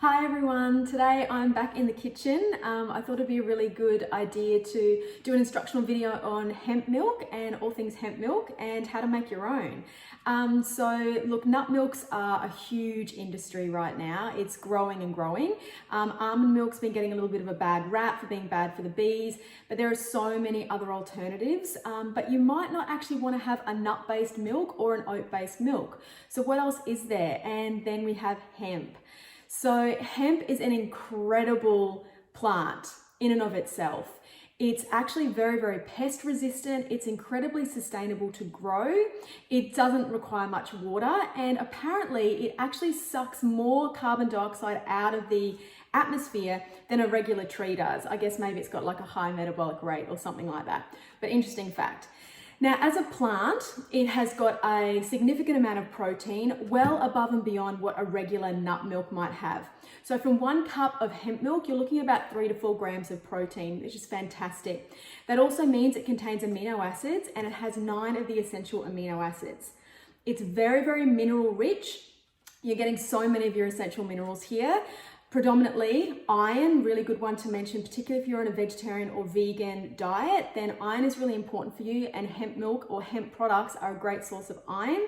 Hi everyone, today I'm back in the kitchen. I thought it'd be a really good idea to do an instructional video on hemp milk and all things hemp milk and how to make your own. So look, nut milks are a huge industry right now. It's growing and growing. Almond milk's been getting a little bit of a bad rap for being bad for the bees, but there are so many other alternatives. But you might not actually want to have a nut-based milk or an oat-based milk. So what else is there? And then we have hemp. So hemp is an incredible plant in and of itself. It's actually very, very pest resistant. It's incredibly sustainable to grow. It doesn't require much water, and apparently it actually sucks more carbon dioxide out of the atmosphere than a regular tree does. I guess maybe it's got like a high metabolic rate or something like that, but interesting fact. Now, as a plant, it has got a significant amount of protein, well above and beyond what a regular nut milk might have. So from 1 cup of hemp milk, you're looking at about 3 to 4 grams of protein, which is fantastic. That also means it contains amino acids, and it has 9 of the essential amino acids. It's very, very mineral rich. You're getting so many of your essential minerals here. Predominantly iron, really good one to mention, particularly if you're on a vegetarian or vegan diet, then iron is really important for you, and hemp milk or hemp products are a great source of iron.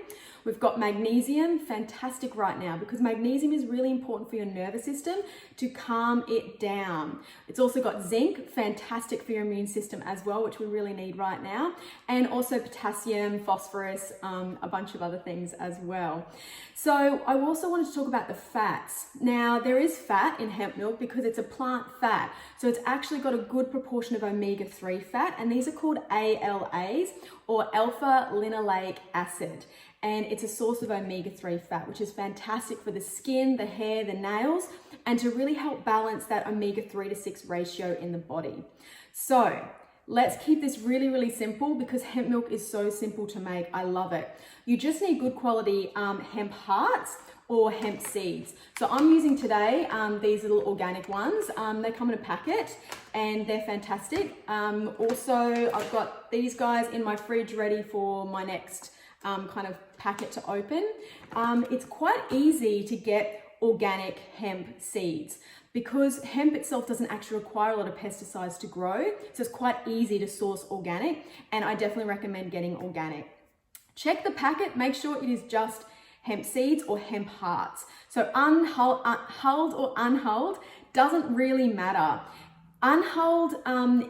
We've got magnesium, fantastic right now, because magnesium is really important for your nervous system to calm it down. It's also got zinc, fantastic for your immune system as well, which we really need right now, and also potassium, phosphorus, a bunch of other things as well. So I also wanted to talk about the fats. Now, there is fat in hemp milk because it's a plant fat. So it's actually got a good proportion of omega-3 fat, and these are called ALAs, or alpha linoleic acid. And it's a source of omega-3 fat, which is fantastic for the skin, the hair, the nails, and to really help balance that omega-3 to 6 ratio in the body. So let's keep this really, really simple because hemp milk is so simple to make. I love it. You just need good quality hemp hearts or hemp seeds. So I'm using today these little organic ones. They come in a packet and they're fantastic. Also, I've got these guys in my fridge ready for my next kind of packet to open. It's quite easy to get organic hemp seeds because hemp itself doesn't actually require a lot of pesticides to grow. So it's quite easy to source organic, and I definitely recommend getting organic. Check the packet, make sure it is just hemp seeds or hemp hearts. So hulled or unhulled doesn't really matter. Unhulled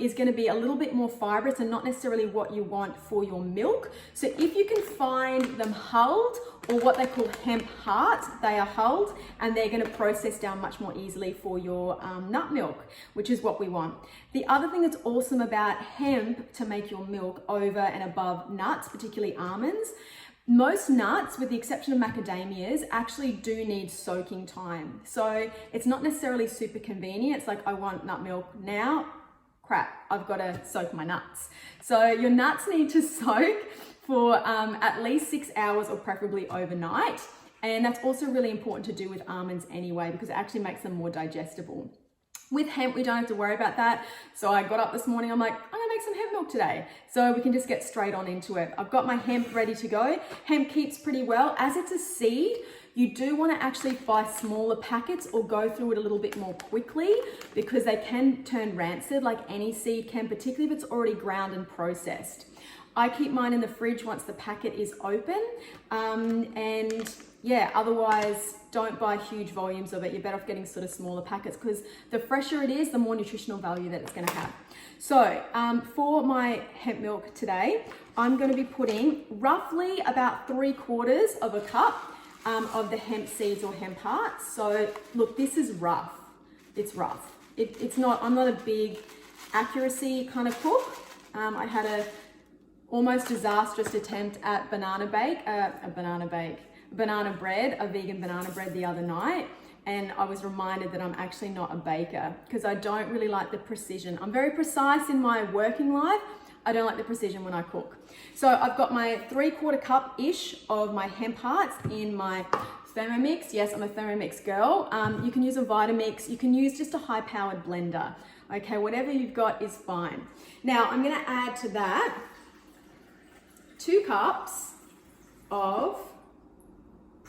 is going to be a little bit more fibrous and not necessarily what you want for your milk. So if you can find them hulled, or what they call hemp hearts, they are hulled and they're going to process down much more easily for your nut milk, which is what we want. The other thing that's awesome about hemp to make your milk over and above nuts, particularly almonds, most nuts, with the exception of macadamias, actually do need soaking time. So it's not necessarily super convenient. It's like, I want nut milk now. Crap, I've got to soak my nuts. So your nuts need to soak for at least 6 hours or preferably overnight. And that's also really important to do with almonds anyway, because it actually makes them more digestible. With hemp, we don't have to worry about that. So I got up this morning, I'm like, I'm gonna make some hemp milk today. So we can just get straight on into it. I've got my hemp ready to go. Hemp keeps pretty well. As it's a seed, you do wanna actually buy smaller packets or go through it a little bit more quickly because they can turn rancid like any seed can, particularly if it's already ground and processed. I keep mine in the fridge once the packet is open. And yeah, otherwise don't buy huge volumes of it. You're better off getting sort of smaller packets because the fresher it is, the more nutritional value that it's going to have. So for my hemp milk today, I'm going to be putting roughly about 3/4 of a cup of the hemp seeds or hemp hearts. So look, this is rough. It's rough. It's not, I'm not a big accuracy kind of cook. I had a almost disastrous attempt at banana bread, a vegan banana bread the other night. And I was reminded that I'm actually not a baker because I don't really like the precision. I'm very precise in my working life. I don't like the precision when I cook. So I've got my 3/4 cup-ish of my hemp hearts in my Thermomix. Yes, I'm a Thermomix girl. You can use a Vitamix. You can use just a high-powered blender. Okay, whatever you've got is fine. Now I'm gonna add to that 2 cups of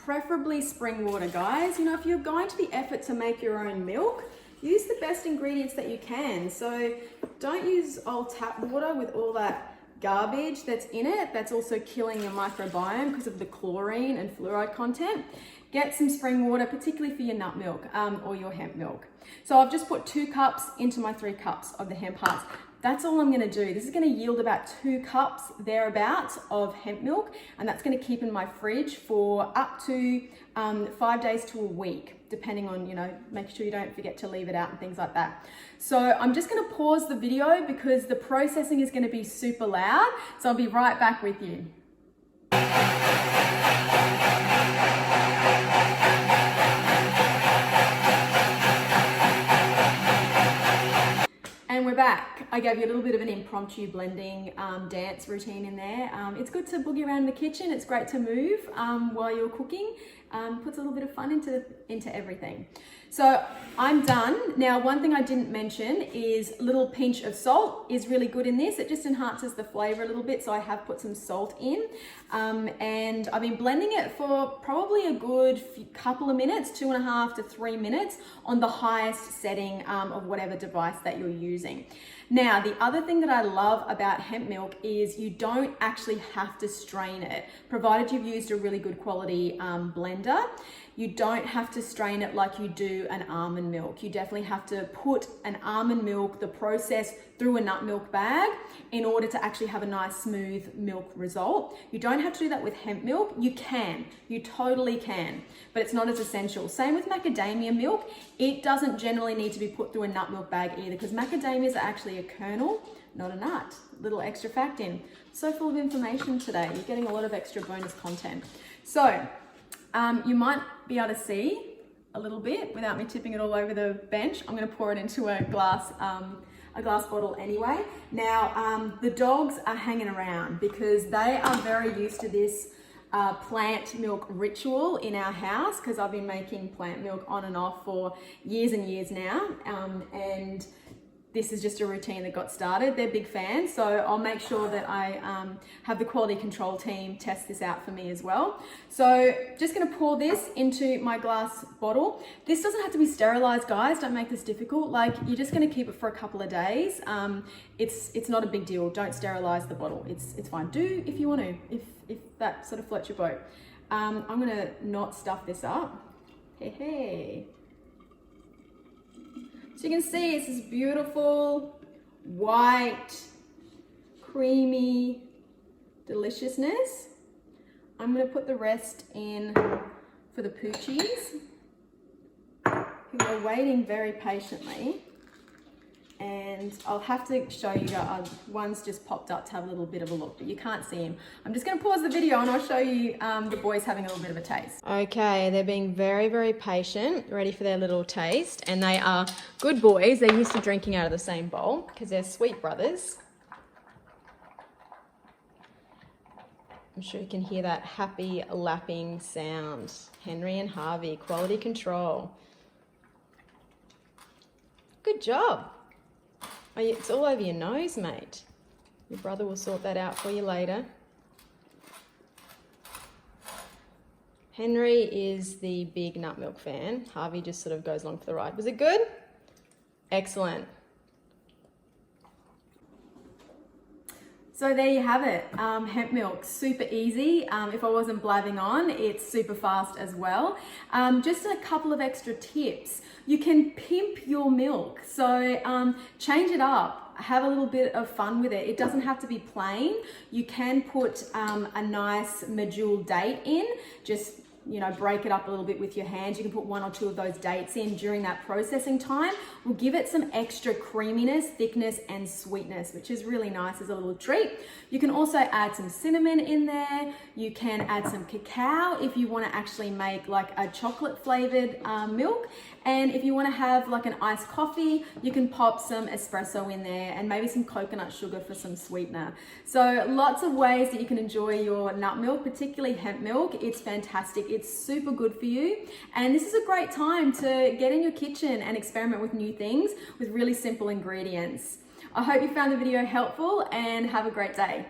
preferably spring water, guys. You know, if you're going to the effort to make your own milk, use the best ingredients that you can. So don't use old tap water with all that garbage that's in it. That's also killing your microbiome because of the chlorine and fluoride content. Get some spring water, particularly for your nut milk or your hemp milk. So I've just put 2 cups into my 3 cups of the hemp hearts. That's all I'm gonna do. This is gonna yield about 2 cups thereabouts of hemp milk, and that's gonna keep in my fridge for up to 5 days to a week, depending on, you know, making sure you don't forget to leave it out and things like that. So I'm just gonna pause the video because the processing is gonna be super loud. So I'll be right back with you. And we're back. I gave you a little bit of an impromptu blending dance routine in there. It's good to boogie around in the kitchen. It's great to move while you're cooking. Puts a little bit of fun into everything. So I'm done. Now, one thing I didn't mention is a little pinch of salt is really good in this. It just enhances the flavor a little bit. So I have put some salt in and I've been blending it for probably a good couple of minutes, 2.5 to 3 minutes on the highest setting of whatever device that you're using. Now, the other thing that I love about hemp milk is you don't actually have to strain it, provided you've used a really good quality blender. You don't have to strain it like you do an almond milk. You definitely have to put an almond milk, the process, through a nut milk bag in order to actually have a nice smooth milk result. You don't have to do that with hemp milk. You can, you totally can, but it's not as essential. Same with macadamia milk. It doesn't generally need to be put through a nut milk bag either, because macadamias are actually a kernel, not a nut. Little extra fact in. So full of information today. You're getting a lot of extra bonus content. So you might be able to see a little bit without me tipping it all over the bench. I'm going to pour it into a glass bottle anyway. Now, the dogs are hanging around because they are very used to this plant milk ritual in our house, because I've been making plant milk on and off for years and years now. And this is just a routine that got started. They're big fans, so I'll make sure that I have the quality control team test this out for me as well. So just gonna pour this into my glass bottle. This doesn't have to be sterilized, guys. Don't make this difficult. Like, you're just gonna keep it for a couple of days. It's not a big deal. Don't sterilize the bottle. It's fine. Do if you want to, if that sort of floats your boat. I'm gonna not stuff this up. Hey. So you can see it's this beautiful, white, creamy deliciousness. I'm gonna put the rest in for the poochies, who are waiting very patiently. And I'll have to show you guys, one's just popped up to have a little bit of a look, but you can't see him. I'm just gonna pause the video and I'll show you the boys having a little bit of a taste. Okay, they're being very, very patient, ready for their little taste. And they are good boys. They're used to drinking out of the same bowl because they're sweet brothers. I'm sure you can hear that happy lapping sound. Henry and Harvey, quality control. Good job. Oh, it's all over your nose, mate. Your brother will sort that out for you later. Henry is the big nut milk fan. Harvey just sort of goes along for the ride. Was it good? Excellent. So there you have it, hemp milk, super easy. If I wasn't blabbing on, it's super fast as well. Just a couple of extra tips. You can pimp your milk, so change it up. Have a little bit of fun with it. It doesn't have to be plain. You can put a nice medjool date in, just break it up a little bit with your hands. You can put 1 or 2 of those dates in during that processing time. Will give it some extra creaminess, thickness, and sweetness, which is really nice as a little treat. You can also add some cinnamon in there. You can add some cacao if you want to actually make like a chocolate flavored milk. And if you want to have like an iced coffee, you can pop some espresso in there and maybe some coconut sugar for some sweetener. So lots of ways that you can enjoy your nut milk, particularly hemp milk. It's fantastic. It's super good for you. And this is a great time to get in your kitchen and experiment with new things with really simple ingredients. I hope you found the video helpful and have a great day.